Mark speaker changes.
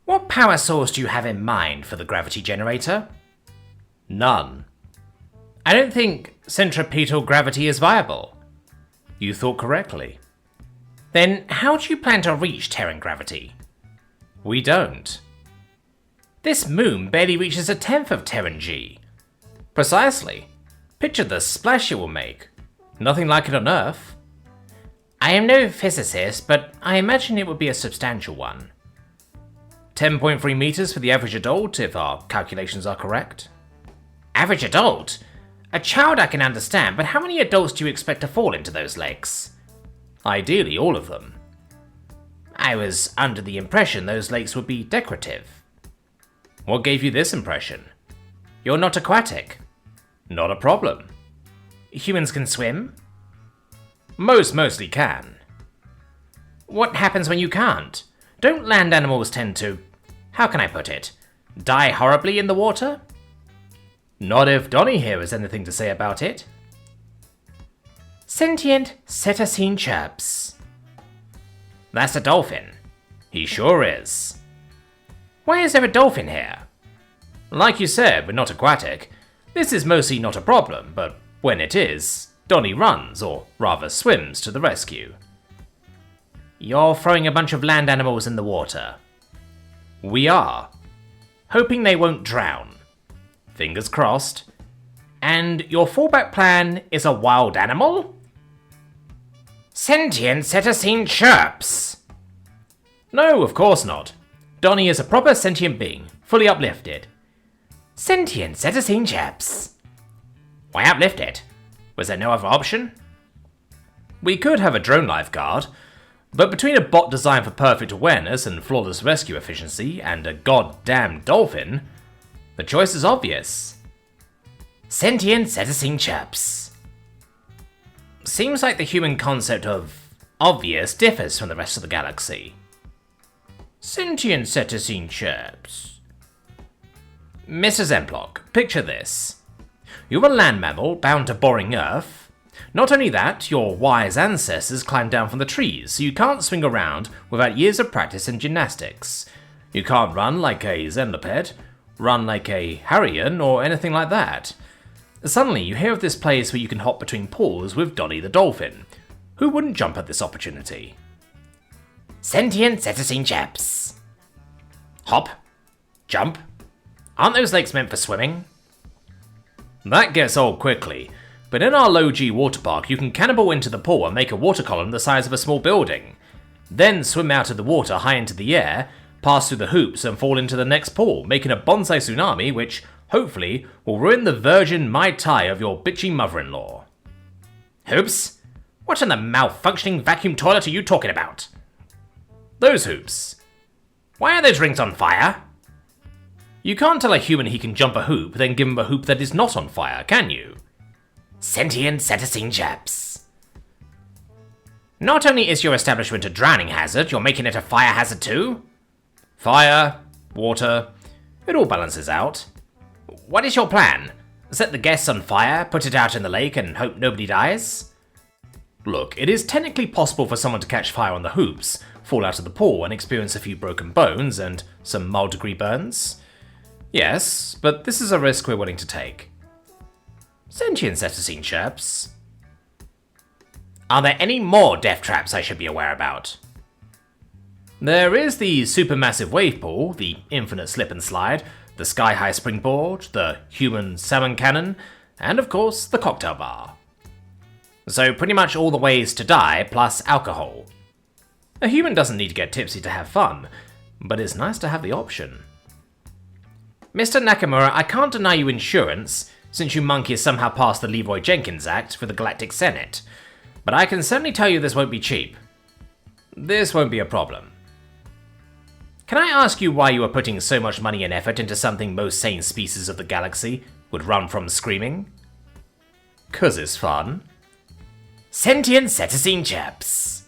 Speaker 1: What power source do you have in mind for the gravity generator? None. I don't think centripetal gravity is viable. You thought correctly. Then how do you plan to reach Terran gravity? We don't. This moon barely reaches a tenth of Terran G. Precisely. Picture the splash it will make. Nothing like it on Earth. I am no physicist, but I imagine it would be a substantial one. 10.3 meters for the average adult, if our calculations are correct. Average adult? A child I can understand, but how many adults do you expect to fall into those lakes? Ideally, all of them. I was under the impression those lakes would be decorative. What gave you this impression? You're not aquatic. Not a problem. Humans can swim? Mostly can. What happens when you can't? Don't land animals tend to, how can I put it, die horribly in the water? Not if Donnie here has anything to say about it. Sentient cetacean chirps. That's a dolphin. He sure is. Why is there a dolphin here? Like you said, we're not aquatic. This is mostly not a problem, but when it is, Donnie runs, or rather swims, to the rescue. You're throwing a bunch of land animals in the water. We are. Hoping they won't drown. Fingers crossed. And your fallback plan is a wild animal? Sentient cetacean chirps. No, of course not. Donnie is a proper sentient being, fully uplifted. Sentient cetacean chirps. Why uplift it? Was there no other option? We could have a drone lifeguard, but between a bot designed for perfect awareness and flawless rescue efficiency and a goddamn dolphin, the choice is obvious. Sentient cetacean chirps. Seems like the human concept of obvious differs from the rest of the galaxy. Sentient cetacean chirps. Mr. Zemplock, picture this. You're a land mammal bound to boring Earth. Not only that, your wise ancestors climbed down from the trees, so you can't swing around without years of practice in gymnastics. You can't run like a Zenloped, run like a Harrion, or anything like that. Suddenly, you hear of this place where you can hop between pools with Donnie the dolphin. Who wouldn't jump at this opportunity? Sentient cetacean chirps. Hop? Jump? Aren't those lakes meant for swimming? That gets old quickly, but in our low-G water park you can cannonball into the pool and make a water column the size of a small building. Then swim out of the water high into the air, pass through the hoops and fall into the next pool, making a bonsai tsunami which, hopefully, will ruin the virgin Mai Tai of your bitchy mother-in-law. Hoops? What in the malfunctioning vacuum toilet are you talking about? Those hoops. Why are those rings on fire? You can't tell a human he can jump a hoop, then give him a hoop that is not on fire, can you? Sentient cetacean chirps. Not only is your establishment a drowning hazard, you're making it a fire hazard too? Fire, water, it all balances out. What is your plan? Set the guests on fire, put it out in the lake, and hope nobody dies? Look, it is technically possible for someone to catch fire on the hoops, fall out of the pool, and experience a few broken bones and some mild degree burns. Yes, but this is a risk we're willing to take. Sentient cetacean chirps. Are there any more death traps I should be aware about? There is the supermassive wave pool, the infinite slip and slide, the sky-high springboard, the human salmon cannon, and of course the cocktail bar. So pretty much all the ways to die plus alcohol. A human doesn't need to get tipsy to have fun, but it's nice to have the option. Mr. Nakamura, I can't deny you insurance, since you monkeys somehow passed the Leroy Jenkins Act for the Galactic Senate, but I can certainly tell you this won't be cheap. This won't be a problem. Can I ask you why you are putting so much money and effort into something most sane species of the galaxy would run from screaming? 'Cause it's fun. Sentient cetacean chirps.